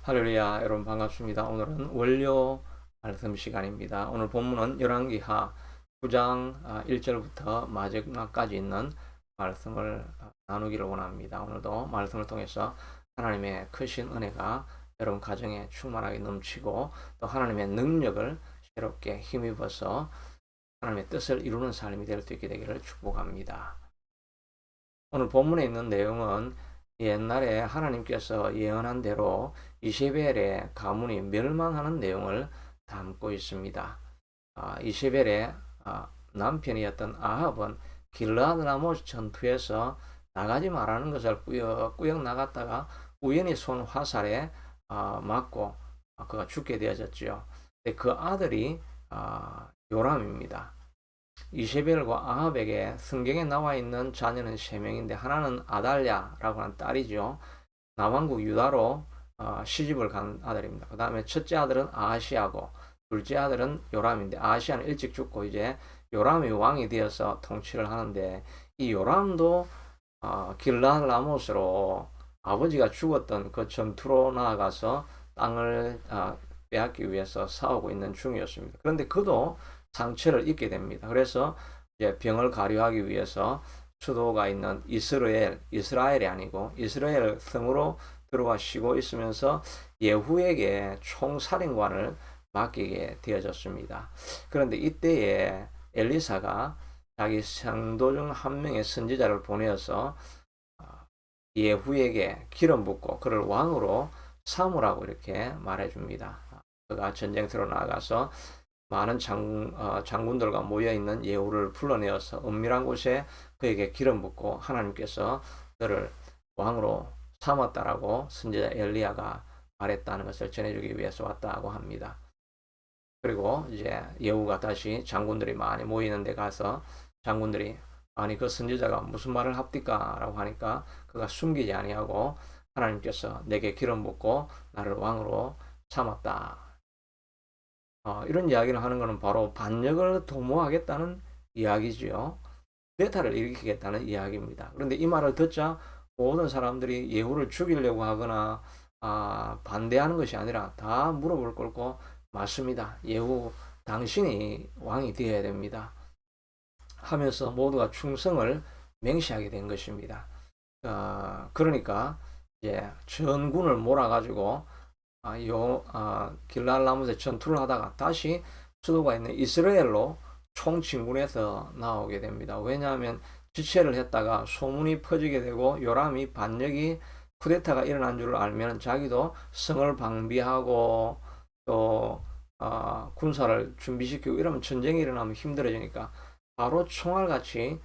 할렐루야, 여러분 반갑습니다. 오늘은 원료 말씀 시간입니다. 오늘 본문은 열왕기하 9장 1절부터 마지막까지 있는 말씀을 나누기를 원합니다. 오늘도 말씀을 통해서 하나님의 크신 은혜가 여러분 가정에 충만하게 넘치고 또 하나님의 능력을 새롭게 힘입어서 하나님의 뜻을 이루는 삶이 될 수 있게 되기를 축복합니다. 오늘 본문에 있는 내용은 옛날에 하나님께서 예언한 대로 이세벨의 가문이 멸망하는 내용을 담고 있습니다. 이세벨의 남편이었던 아합은 길르앗 라모스 전투에서 나가지 말라는 것을 꾸역꾸역 나갔다가 우연히 쏜 화살에 맞고 그가 죽게 되어졌지요. 그 아들이 요람입니다. 이세벨과 아합에게 성경에 나와 있는 자녀는 세 명인데 하나는 아달랴라고 하는 딸이죠. 남왕국 유다로 시집을 간 아들입니다. 그 다음에 첫째 아들은 아하시아고 둘째 아들은 요람인데 아하시아는 일찍 죽고 이제 요람이 왕이 되어서 통치를 하는데 이 요람도 길르앗 라모스로 아버지가 죽었던 그 전투로 나아가서 땅을 빼앗기 위해서 싸우고 있는 중이었습니다. 그런데 그도 상처를 입게 됩니다. 그래서 이제 병을 가료하기 위해서 수도가 있는 이스라엘이 아니고 이스라엘 성으로 들어와 쉬고 있으면서 예후에게 총사령관을 맡기게 되어졌습니다. 그런데 이때에 엘리사가 자기 성도 중 한 명의 선지자를 보내어서 예후에게 기름 붓고 그를 왕으로 삼으라고 이렇게 말해줍니다. 그가 전쟁터로 나가서 많은 장군들과 모여있는 예후를 불러내어서 은밀한 곳에 그에게 기름 붓고 하나님께서 그를 왕으로 삼았다라고 선지자 엘리야가 말했다는 것을 전해주기 위해서 왔다고 합니다. 그리고 이제 예후가 다시 장군들이 많이 모이는 데 가서 장군들이 아니 그 선지자가 무슨 말을 합니까? 라고 하니까 그가 숨기지 아니하고 하나님께서 내게 기름 붓고 나를 왕으로 삼았다. 이런 이야기를 하는 것은 바로 반역을 도모하겠다는 이야기지요. 대타를 일으키겠다는 이야기입니다. 그런데 이 말을 듣자 모든 사람들이 예후를 죽이려고 하거나 반대하는 것이 아니라 다 무릎을 꿇고 맞습니다. 예후 당신이 왕이 되어야 됩니다. 하면서 모두가 충성을 맹세하게 된 것입니다. 그러니까 이제 전군을 몰아가지고 길랄 라모스에 전투를 하다가 다시 수도가 있는 이스라엘로 총진군해서 나오게 됩니다. 왜냐하면 지체를 했다가 소문이 퍼지게 되고 요람이 반역이 쿠데타가 일어난 줄 알면 자기도 성을 방비하고 또 군사를 준비시키고 이러면 전쟁이 일어나면 힘들어지니까 바로 총알같이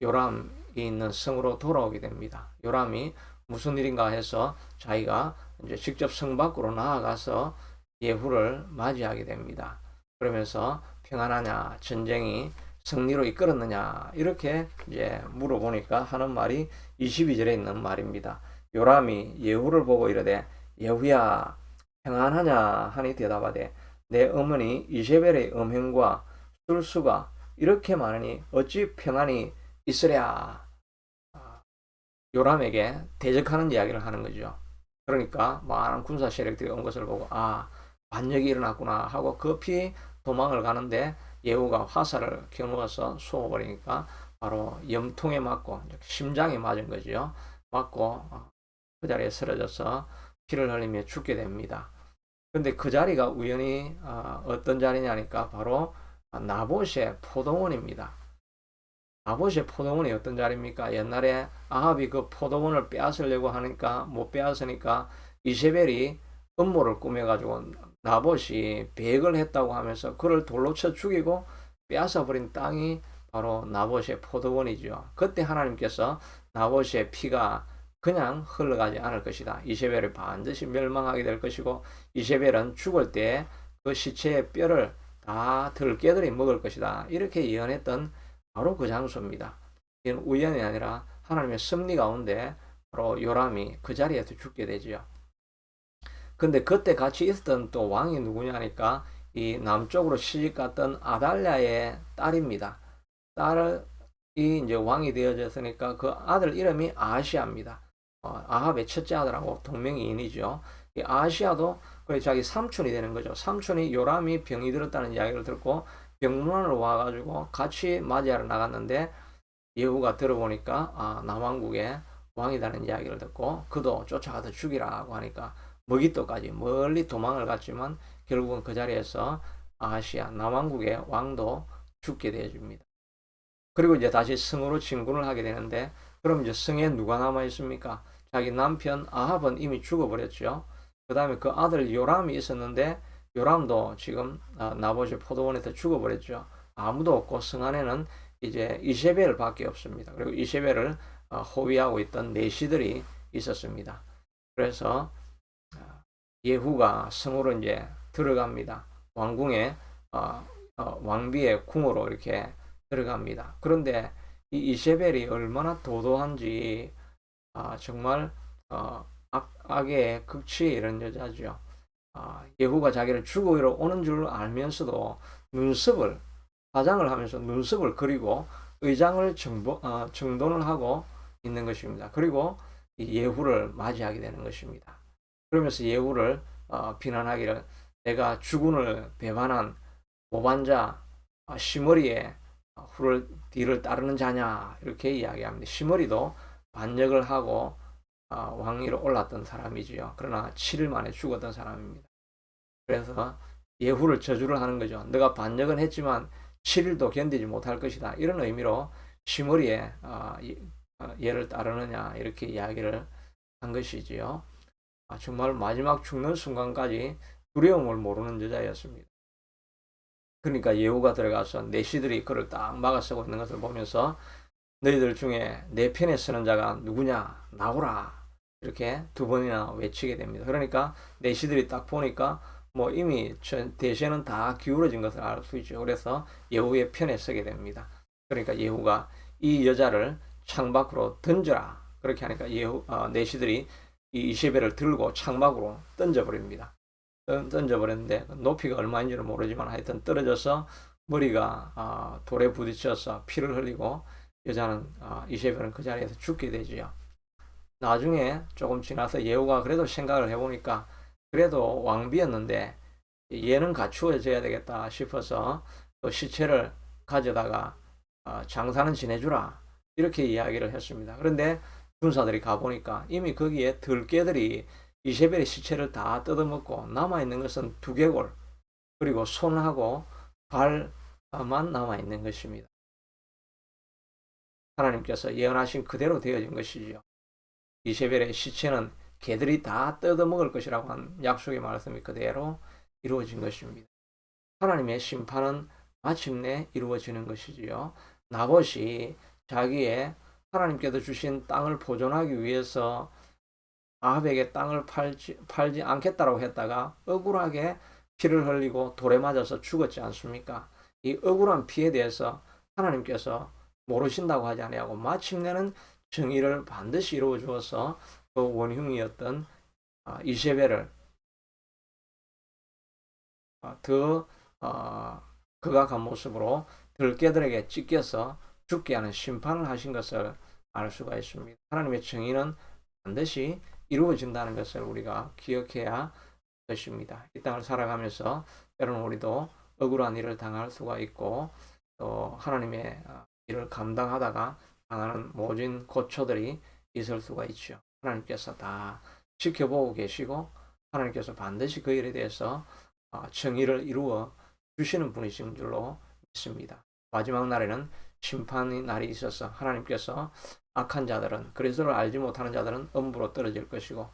요람이 있는 성으로 돌아오게 됩니다. 요람이 무슨 일인가 해서 자기가 이제 직접 성 밖으로 나아가서 예후를 맞이하게 됩니다. 그러면서 평안하냐, 전쟁이 승리로 이끌었느냐 이렇게 이제 물어보니까 하는 말이 22절에 있는 말입니다. 요람이 예후를 보고 이르되 예후야 평안하냐 하니 대답하되 내 어머니 이세벨의 음행과 술수가 이렇게 많으니 어찌 평안이 있으랴. 요람에게 대적하는 이야기를 하는 거죠. 그러니까 많은 군사 세력들이 온 것을 보고 반역이 일어났구나 하고 급히 도망을 가는데 예후가 화살을 겨누어서 쏘아버리니까 바로 염통에 맞고 심장에 맞은 거죠. 맞고 그 자리에 쓰러져서 피를 흘리며 죽게 됩니다. 근데 그 자리가 우연히 어떤 자리냐니까 바로 나봇의 포도원입니다. 나봇의 포도원이 어떤 자리입니까? 옛날에 아합이 그 포도원을 빼앗으려고 하니까 못 빼앗으니까 이세벨이 음모를 꾸며가지고 나봇이 배역을 했다고 하면서 그를 돌로 쳐 죽이고 빼앗아버린 땅이 바로 나봇의 포도원이죠. 그때 하나님께서 나봇의 피가 그냥 흘러가지 않을 것이다. 이세벨이 반드시 멸망하게 될 것이고 이세벨은 죽을 때 그 시체의 뼈를 다 들깨들이 먹을 것이다. 이렇게 예언했던 바로 그 장소입니다. 이건 우연이 아니라 하나님의 섭리 가운데 바로 요람이 그 자리에서 죽게 되죠. 근데 그때 같이 있었던 또 왕이 누구냐니까 이 남쪽으로 시집 갔던 아달랴의 딸입니다. 딸이 이제 왕이 되어졌으니까 그 아들 이름이 아하시아입니다. 아합의 첫째 아들하고 동명이인이죠. 이 아하시아도 거의 자기 삼촌이 되는 거죠. 삼촌이 요람이 병이 들었다는 이야기를 듣고 병문안으로 와가지고 같이 맞이하러 나갔는데 예후가 들어보니까 남왕국의 왕이라는 이야기를 듣고 그도 쫓아가서 죽이라고 하니까 머깃도까지 멀리 도망을 갔지만 결국은 그 자리에서 아하시아 남왕국의 왕도 죽게 되어집니다. 그리고 이제 다시 성으로 진군을 하게 되는데 그럼 이제 성에 누가 남아 있습니까? 자기 남편 아합은 이미 죽어버렸죠. 그 다음에 그 아들 요람이 있었는데 요람도 지금 나보시 포도원에서 죽어버렸죠. 아무도 없고 성 안에는 이제 이세벨밖에 없습니다. 그리고 이세벨을 호위하고 있던 내시들이 있었습니다. 그래서 예후가 성으로 이제 들어갑니다. 왕궁에 왕비의 궁으로 이렇게 들어갑니다. 그런데 이 이세벨이 얼마나 도도한지 정말 악의 극치에 이런 여자죠. 예후가 자기를 죽이러 오는 줄 알면서도 눈썹을 화장을 하면서 눈썹을 그리고 의장을 정돈을 하고 있는 것입니다. 그리고 이 예후를 맞이하게 되는 것입니다. 그러면서 예후를 비난하기를 내가 주군을 배반한 모반자 시머리에 후를 뒤를 따르는 자냐 이렇게 이야기합니다. 시머리도 반역을 하고 왕위로 올랐던 사람이지요. 그러나 7일 만에 죽었던 사람입니다. 그래서 예후를 저주를 하는 거죠. 너가 반역은 했지만 7일도 견디지 못할 것이다. 이런 의미로 시머리에 얘를 따르느냐 이렇게 이야기를 한 것이지요. 정말 마지막 죽는 순간까지 두려움을 모르는 여자였습니다. 그러니까 예후가 들어가서 내시들이 그를 딱 막아서고 있는 것을 보면서 너희들 중에 내 편에 서는 자가 누구냐 나오라 이렇게 두 번이나 외치게 됩니다. 그러니까 내시들이 딱 보니까 뭐 이미 대세는 다 기울어진 것을 알 수 있죠. 그래서 예후의 편에 서게 됩니다. 그러니까 예후가 이 여자를 창밖으로 던져라 그렇게 하니까 내시들이 이 이세벨을 들고 창밖으로 던져버립니다. 던져버렸는데 높이가 얼마인지는 모르지만 하여튼 떨어져서 머리가 돌에 부딪혀서 피를 흘리고 여자는 이세벨은 그 자리에서 죽게 되지요. 나중에 조금 지나서 예후가 그래도 생각을 해보니까 그래도 왕비였는데 얘는 갖추어져야 되겠다 싶어서 또 시체를 가져다가 장사는 지내주라 이렇게 이야기를 했습니다. 그런데 군사들이 가보니까 이미 거기에 들깨들이 이세벨의 시체를 다 뜯어먹고 남아있는 것은 두개골 그리고 손하고 발만 남아있는 것입니다. 하나님께서 예언하신 그대로 되어진 것이지요. 이세벨의 시체는 개들이 다 뜯어먹을 것이라고 한 약속의 말씀이 그대로 이루어진 것입니다. 하나님의 심판은 마침내 이루어지는 것이지요. 나봇이 자기의 하나님께서 주신 땅을 보존하기 위해서 아합에게 땅을 팔지 않겠다고 했다가 억울하게 피를 흘리고 돌에 맞아서 죽었지 않습니까? 이 억울한 피에 대해서 하나님께서 모르신다고 하지 아니하고 마침내는 정의를 반드시 이루어 주어서 그 원흉이었던 이세벨을 더 극악한 모습으로 들깨들에게 찢겨서 죽게 하는 심판을 하신 것을 알 수가 있습니다. 하나님의 정의는 반드시 이루어진다는 것을 우리가 기억해야 것입니다. 이 땅을 살아가면서 때로는 우리도 억울한 일을 당할 수가 있고 또 하나님의 일을 감당하다가 당하는 모진 고초들이 있을 수가 있죠. 하나님께서 다 지켜보고 계시고 하나님께서 반드시 그 일에 대해서 정의를 이루어 주시는 분이신 줄로 믿습니다. 마지막 날에는 심판의 날이 있어서 하나님께서 악한 자들은 그리스도를 알지 못하는 자들은 음부로 떨어질 것이고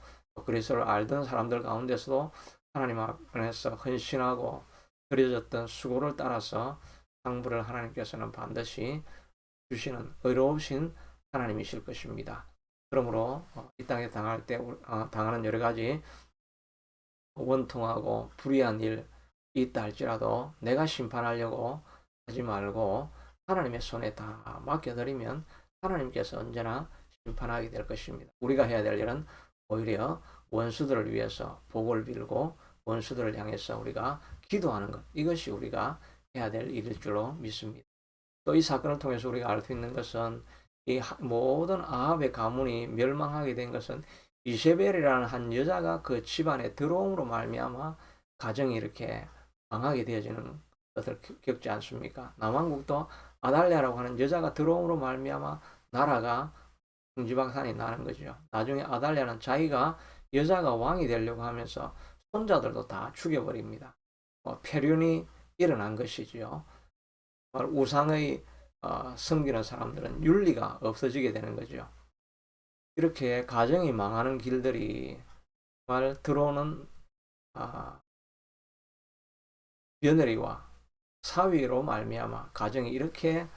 그리스도를 알던 사람들 가운데서도 하나님 앞에서 헌신하고 드려졌던 수고를 따라서 상부를 하나님께서는 반드시 주시는 의로우신 하나님이실 것입니다. 그러므로 이 땅에 당할 때 당하는 여러 가지 원통하고 불의한 일이 있다 할지라도 내가 심판하려고 하지 말고 하나님의 손에 다 맡겨드리면 하나님께서 언제나 심판하게 될 것입니다. 우리가 해야 될 일은 오히려 원수들을 위해서 복을 빌고 원수들을 향해서 우리가 기도하는 것, 이것이 우리가 해야 될 일일 줄로 믿습니다. 또 이 사건을 통해서 우리가 알 수 있는 것은 이 모든 아합의 가문이 멸망하게 된 것은 이세벨이라는 한 여자가 그 집안에 들어옴으로 말미암아 가정이 이렇게 망하게 되어지는 것을 겪지 않습니까? 남왕국도 아달랴라고 하는 여자가 들어옴으로 말미암아 나라가 궁지박산이 나는 거죠. 나중에 아달랴는 자기가 여자가 왕이 되려고 하면서 손자들도 다 죽여버립니다. 폐륜이 일어난 것이지요. 우상의 섬기는 사람들은 윤리가 없어지게 되는 거죠. 이렇게 가정이 망하는 길들이 정말 들어오는 며느리와 사위로 말미암아 가정이 이렇게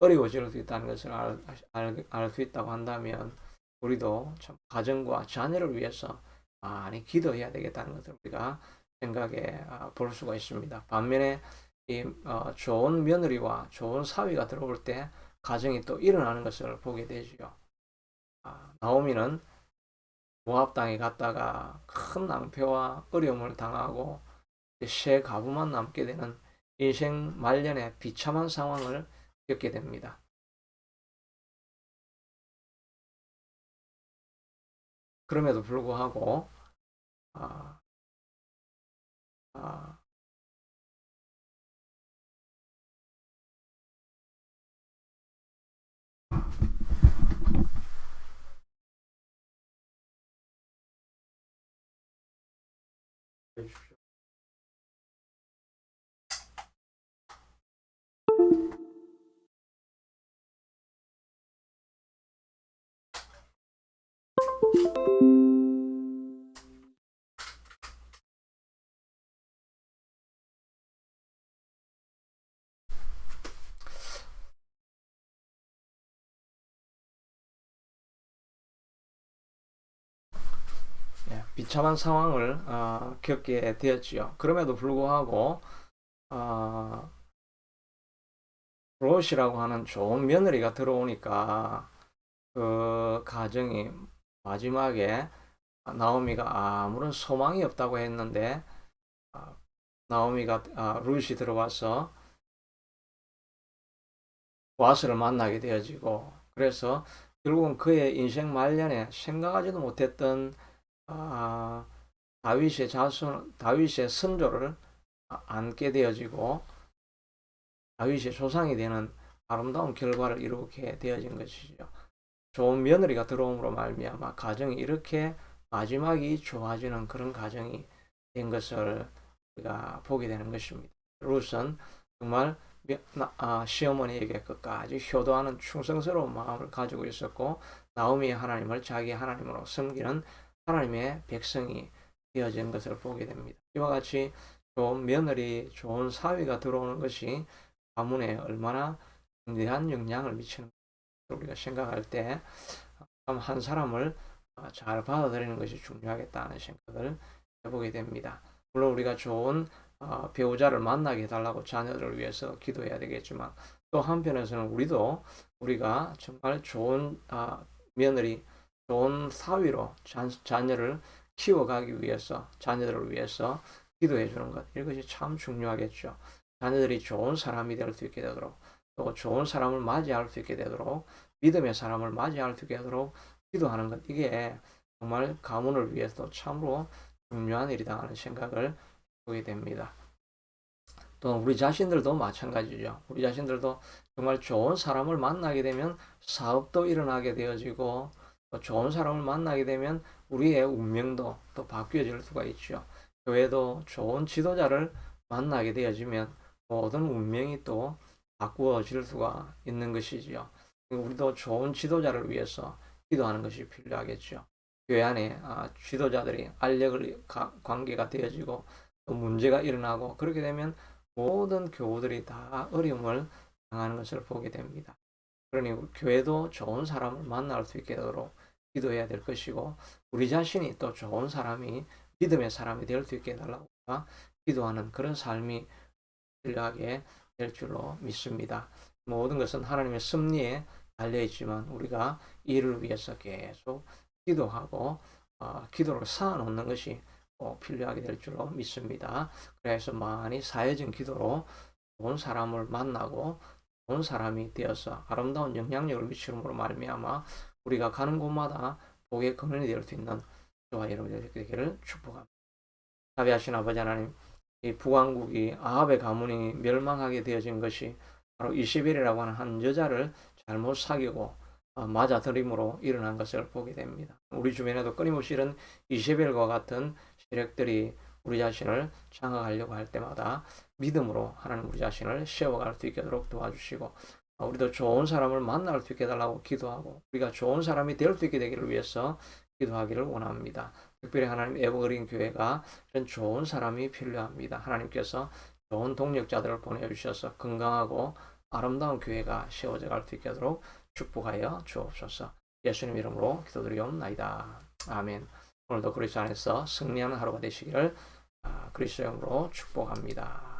어려워질 수 있다는 것을 알 수 있다고 한다면 우리도 참 가정과 자녀를 위해서 많이 기도해야 되겠다는 것을 우리가 생각해 볼 수가 있습니다. 반면에 이 좋은 며느리와 좋은 사위가 들어올 때 가정이 또 일어나는 것을 보게 되지요. 나오미는 모압 땅에 갔다가 큰 낭패와 어려움을 당하고 새 가부만 남게 되는 인생 말년의 비참한 상황을 겪게 됩니다. 그럼에도 불구하고 아, 아, 비참한 상황을 겪게 되었지요. 그럼에도 불구하고 어, 롯이라고 하는 좋은 며느리가 들어오니까 그 가정이 마지막에 나오미가 아무런 소망이 없다고 했는데 나오미가 룻이 들어와서 보아스를 만나게 되어지고 그래서 결국은 그의 인생 말년에 생각하지도 못했던 아, 다윗의 자손, 다윗의 선조를 안게 되어지고 다윗의 조상이 되는 아름다운 결과를 이루게 되어진 것이죠. 좋은 며느리가 들어옴으로 말미암아 가정이 이렇게 마지막이 좋아지는 그런 가정이 된 것을 우리가 보게 되는 것입니다. 룻은 정말 시어머니에게 끝까지 효도하는 충성스러운 마음을 가지고 있었고 나오미 하나님을 자기 하나님으로 섬기는 하나님의 백성이 되어진 것을 보게 됩니다. 이와 같이 좋은 며느리, 좋은 사위가 들어오는 것이 가문에 얼마나 중대한 영향을 미치는 우리가 생각할 때 한 사람을 잘 받아들이는 것이 중요하겠다는 생각을 해보게 됩니다. 물론 우리가 좋은 배우자를 만나게 해달라고 자녀들을 위해서 기도해야 되겠지만 또 한편에서는 우리가 정말 좋은 며느리, 좋은 사위로 자녀를 키워가기 위해서 자녀들을 위해서 기도해 주는 것 이것이 참 중요하겠죠. 자녀들이 좋은 사람이 될 수 있게 되도록 또 좋은 사람을 맞이할 수 있게 되도록 믿음의 사람을 맞이할 수 있게 되도록 기도하는 것 이게 정말 가문을 위해서 참으로 중요한 일이다 하는 생각을 보게 됩니다. 또 우리 자신들도 마찬가지죠. 우리 자신들도 정말 좋은 사람을 만나게 되면 사업도 일어나게 되어지고 또 좋은 사람을 만나게 되면 우리의 운명도 또 바뀌어질 수가 있죠. 교회도 좋은 지도자를 만나게 되어지면 모든 운명이 또 바꾸어질 수가 있는 것이지요. 우리도 좋은 지도자를 위해서 기도하는 것이 필요하겠죠. 교회 안에 지도자들이 알력을 관계가 되어지고 또 문제가 일어나고 그렇게 되면 모든 교우들이 다 어려움을 당하는 것을 보게 됩니다. 그러니 교회도 좋은 사람을 만날 수 있게 되도록 기도해야 될 것이고 우리 자신이 또 좋은 사람이 믿음의 사람이 될 수 있게 해달라고 기도하는 그런 삶이 필요하게 될 줄로 믿습니다. 모든 것은 하나님의 섭리에 달려있지만 우리가 이를 위해서 계속 기도하고 기도를 쌓아놓는 것이 필요하게 될 줄로 믿습니다. 그래서 많이 사회적 기도로 좋은 사람을 만나고 좋은 사람이 되어서 아름다운 영향력을 미치므로 말미암아 우리가 가는 곳마다 복의 근원이 될 수 있는 저와 여러분들 되기를 축복합니다. 자비하신 아버지 하나님, 이 북왕국이 아합의 가문이 멸망하게 되어진 것이 바로 이세벨이라고 하는 한 여자를 잘못 사귀고 맞아들임으로 일어난 것을 보게 됩니다. 우리 주변에도 끊임없이 이런 이세벨과 같은 세력들이 우리 자신을 장악하려고 할 때마다 믿음으로 하나님 우리 자신을 세워갈 수 있도록 도와주시고, 우리도 좋은 사람을 만날 수 있게 해달라고 기도하고 우리가 좋은 사람이 될 수 있게 되기를 위해서 기도하기를 원합니다. 특별히 하나님 에버그린 교회가 이런 좋은 사람이 필요합니다. 하나님께서 좋은 동력자들을 보내주셔서 건강하고 아름다운 교회가 세워져 갈 수 있게 하도록 축복하여 주옵소서. 예수님 이름으로 기도드리옵나이다. 아멘. 오늘도 그리스도 안에서 승리하는 하루가 되시기를 그리스도 이름으로 축복합니다.